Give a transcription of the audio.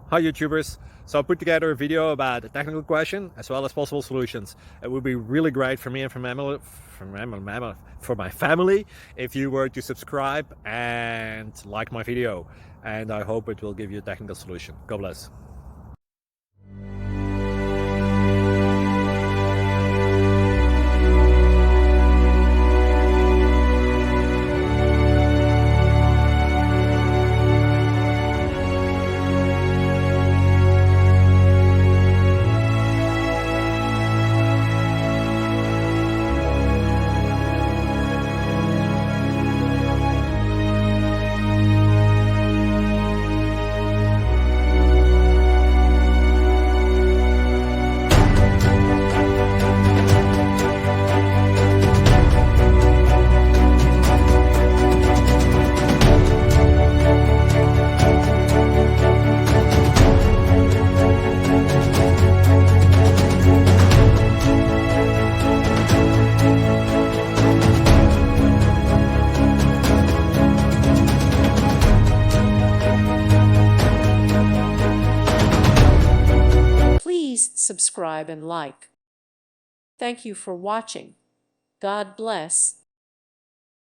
Hi YouTubers. So I put together a video about a technical question as well as possible solutions. It would be really great for me and for my family if you were to subscribe and like my video. And I hope it will give you a technical solution. God bless. Please subscribe and like. Thank you for watching. God bless.